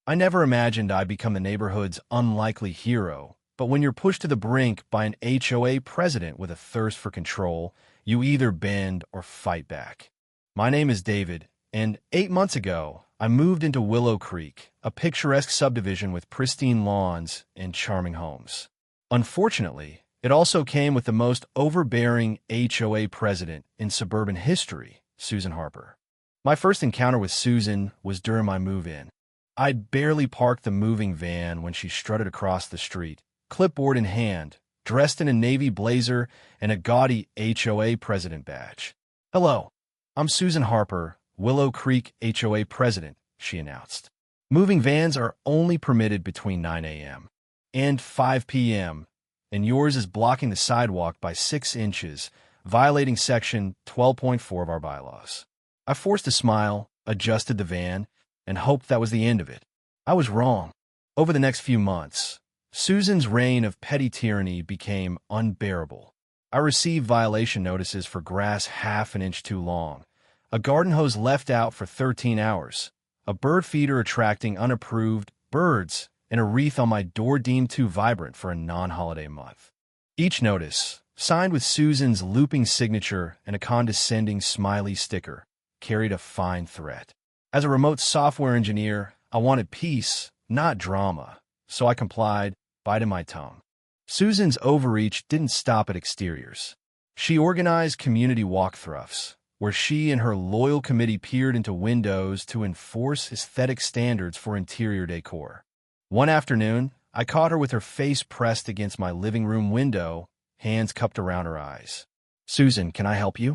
I never imagined I'd become the neighborhood's unlikely hero, but when you're pushed to the brink by an HOA president with a thirst for control, you either bend or fight back. My name is David, and 8 months ago, I moved into Willow Creek, a picturesque subdivision with pristine lawns and charming homes. Unfortunately, it also came with the most overbearing HOA president in suburban history, Susan Harper. My first encounter with Susan was during my move-in. I'd barely parked the moving van when she strutted across the street, clipboard in hand, dressed in a navy blazer and a gaudy HOA president badge. "Hello, I'm Susan Harper, Willow Creek HOA president," she announced. "Moving vans are only permitted between 9 a.m. and 5 p.m., and yours is blocking the sidewalk by 6 inches, violating Section 12.4 of our bylaws." I forced a smile, adjusted the van, and hoped that was the end of it. I was wrong. Over the next few months, Susan's reign of petty tyranny became unbearable. I received violation notices for grass half an inch too long, a garden hose left out for 13 hours, a bird feeder attracting unapproved birds, and a wreath on my door deemed too vibrant for a non-holiday month. Each notice, signed with Susan's looping signature and a condescending smiley sticker, carried a fine threat. As a remote software engineer, I wanted peace, not drama, so I complied, biding my tongue. Susan's overreach didn't stop at exteriors. She organized community walkthroughs, where she and her loyal committee peered into windows to enforce aesthetic standards for interior decor. One afternoon, I caught her with her face pressed against my living room window, hands cupped around her eyes. "Susan, can I help you?"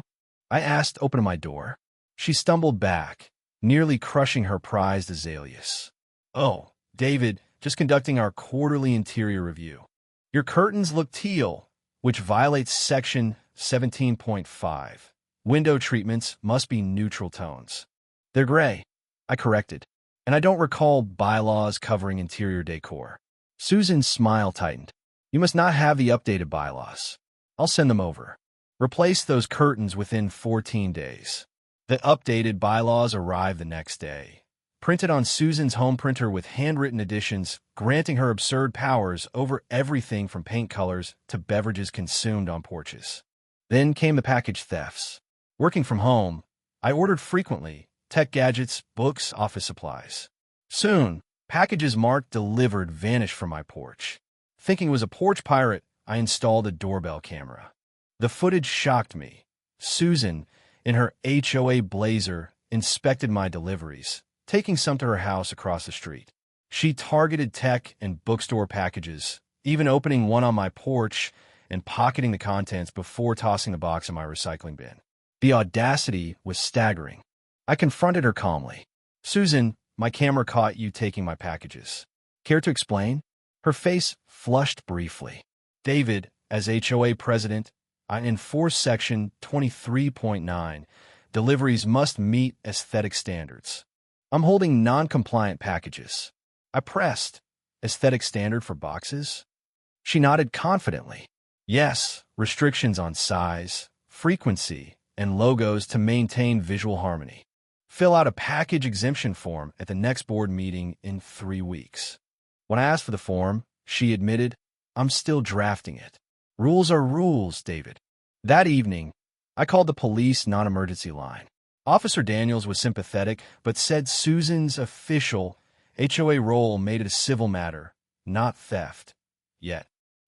I asked, opening my door. She stumbled back, nearly crushing her prized azaleas. "Oh, David, just conducting our quarterly interior review. Your curtains look teal, which violates Section 17.5. Window treatments must be neutral tones." "They're gray," I corrected, "and I don't recall bylaws covering interior decor." Susan's smile tightened. "You must not have the updated bylaws. I'll send them over. Replace those curtains within 14 days. The updated bylaws arrived the next day, printed on Susan's home printer with handwritten additions granting her absurd powers over everything from paint colors to beverages consumed on porches. Then came the package thefts. Working from home, I ordered frequently: tech gadgets, books, office supplies. Soon, packages marked "delivered" vanished from my porch. Thinking it was a porch pirate, I installed a doorbell camera. The footage shocked me. Susan, in her HOA blazer, inspected my deliveries, taking some to her house across the street. She targeted tech and bookstore packages, even opening one on my porch and pocketing the contents before tossing the box in my recycling bin. The audacity was staggering. I confronted her calmly. "Susan, my camera caught you taking my packages. Care to explain?" Her face flushed briefly. "David, as HOA president, I enforce Section 23.9. Deliveries must meet aesthetic standards. I'm holding non-compliant packages." I pressed. "Aesthetic standard for boxes?" She nodded confidently. "Yes, restrictions on size, frequency, and logos to maintain visual harmony. Fill out a package exemption form at the next board meeting in 3 weeks." When I asked for the form, she admitted, "I'm still drafting it. Rules are rules, David." That evening, I called the police non-emergency line. Officer Daniels was sympathetic, but said Susan's official HOA role made it a civil matter, not theft. Yet,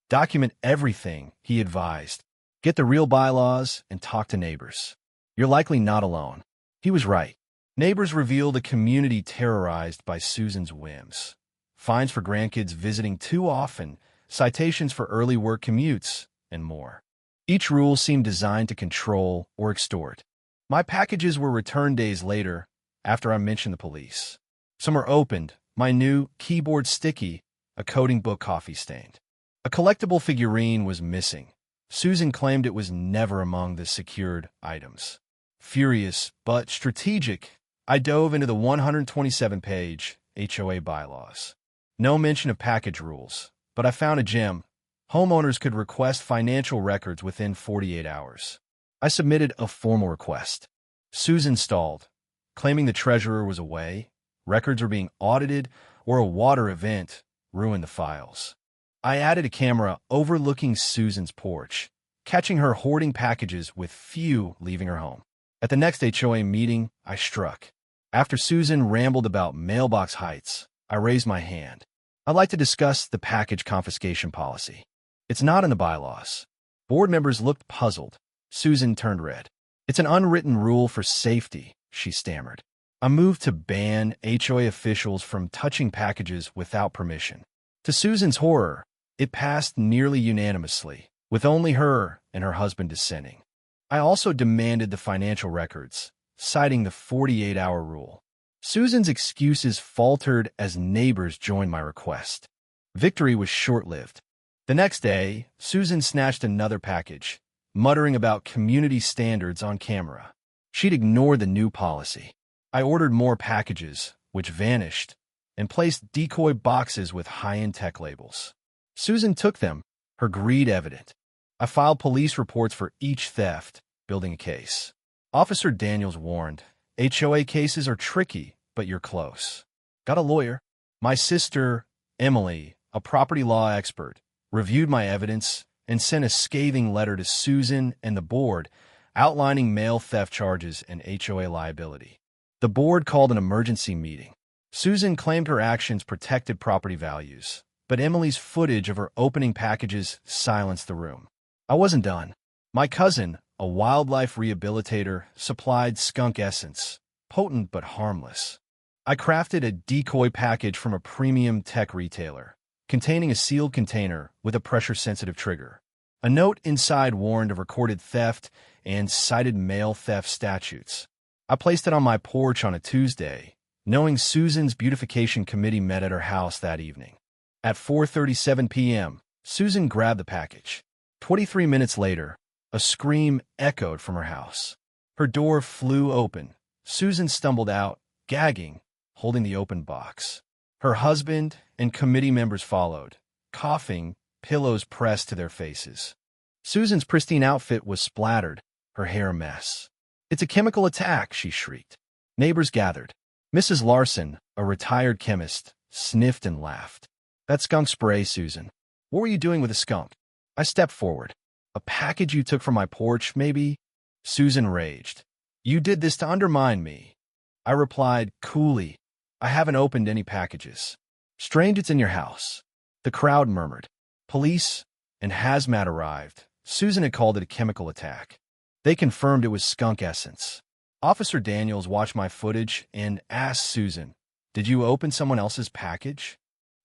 document everything, he advised. Get the real bylaws and talk to neighbors. You're likely not alone. He was right. Neighbors revealed a community terrorized by Susan's whims. Fines for grandkids visiting too often, citations for early work commutes, and more. Each rule seemed designed to control or extort. My packages were returned days later, after I mentioned the police. Some were opened, my new keyboard sticky, a coding book coffee stained. A collectible figurine was missing. Susan claimed it was never among the secured items. Furious, but strategic, I dove into the 127-page HOA bylaws. No mention of package rules, but I found a gem. Homeowners could request financial records within 48 hours. I submitted a formal request. Susan stalled, claiming the treasurer was away, records were being audited, or a water event ruined the files. I added a camera overlooking Susan's porch, catching her hoarding packages with few leaving her home. At the next HOA meeting, I struck. After Susan rambled about mailbox heights, I raised my hand. I'd like to discuss the package confiscation policy. It's not in the bylaws. Board members looked puzzled. Susan turned red. It's an unwritten rule for safety, she stammered. I moved to ban HOA officials from touching packages without permission. To Susan's horror, it passed nearly unanimously, with only her and her husband dissenting. I also demanded the financial records, citing the 48-hour rule. Susan's excuses faltered as neighbors joined my request. Victory was short-lived. The next day, Susan snatched another package, muttering about community standards on camera. She'd ignored the new policy. I ordered more packages, which vanished, and placed decoy boxes with high-end tech labels. Susan took them, her greed evident. I filed police reports for each theft, building a case. Officer Daniels warned, HOA cases are tricky, but you're close. Got a lawyer. My sister, Emily, a property law expert, reviewed my evidence and sent a scathing letter to Susan and the board outlining mail theft charges and HOA liability. The board called an emergency meeting. Susan claimed her actions protected property values, but Emily's footage of her opening packages silenced the room. I wasn't done. My cousin, a wildlife rehabilitator, supplied skunk essence, potent but harmless. I crafted a decoy package from a premium tech retailer, containing a sealed container with a pressure-sensitive trigger. A note inside warned of recorded theft and cited mail theft statutes. I placed it on my porch on a Tuesday, knowing Susan's beautification committee met at her house that evening. At 4:37 p.m., Susan grabbed the package. 23 minutes later, a scream echoed from her house. Her door flew open. Susan stumbled out, gagging, holding the open box. Her husband and committee members followed, coughing, pillows pressed to their faces. Susan's pristine outfit was splattered, her hair a mess. "It's a chemical attack," she shrieked. Neighbors gathered. Mrs. Larson, a retired chemist, sniffed and laughed. "That skunk spray, Susan. What were you doing with a skunk?" I stepped forward. "A package you took from my porch, maybe?" Susan raged. "You did this to undermine me." I replied coolly, "I haven't opened any packages." "Strange it's in your house." The crowd murmured. Police and hazmat arrived. Susan had called it a chemical attack. They confirmed it was skunk essence. Officer Daniels watched my footage and asked Susan, "Did you open someone else's package?"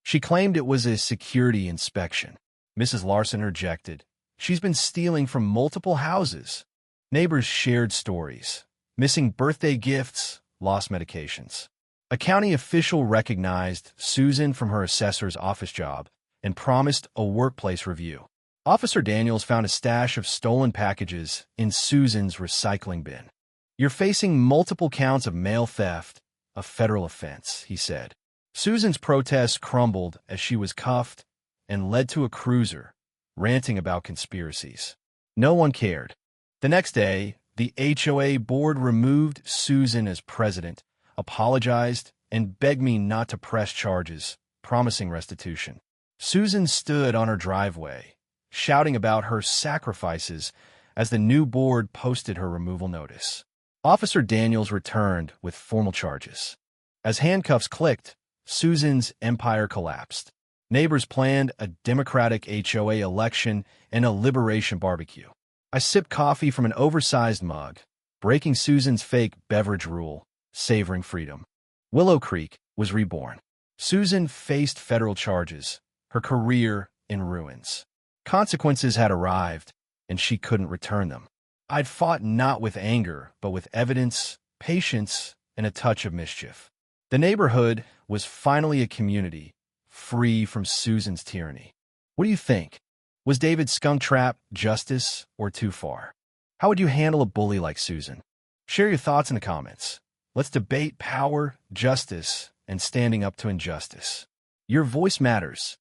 She claimed it was a security inspection. Mrs. Larson rejected. "She's been stealing from multiple houses." Neighbors shared stories. Missing birthday gifts, lost medications. A county official recognized Susan from her assessor's office job and promised a workplace review. Officer Daniels found a stash of stolen packages in Susan's recycling bin. "You're facing multiple counts of mail theft, a federal offense," he said. Susan's protest crumbled as she was cuffed and led to a cruiser, ranting about conspiracies. No one cared. The next day, the HOA board removed Susan as president, apologized, and begged me not to press charges, promising restitution. Susan stood on her driveway, shouting about her sacrifices as the new board posted her removal notice. Officer Daniels returned with formal charges. As handcuffs clicked, Susan's empire collapsed. Neighbors planned a Democratic HOA election and a liberation barbecue. I sipped coffee from an oversized mug, breaking Susan's fake beverage rule, savoring freedom. Willow Creek was reborn. Susan faced federal charges, her career in ruins. Consequences had arrived, and she couldn't return them. I'd fought not with anger, but with evidence, patience, and a touch of mischief. The neighborhood was finally a community, free from Susan's tyranny. What do you think? Was David's skunk trap justice or too far? How would you handle a bully like Susan? Share your thoughts in the comments. Let's debate power, justice, and standing up to injustice. Your voice matters.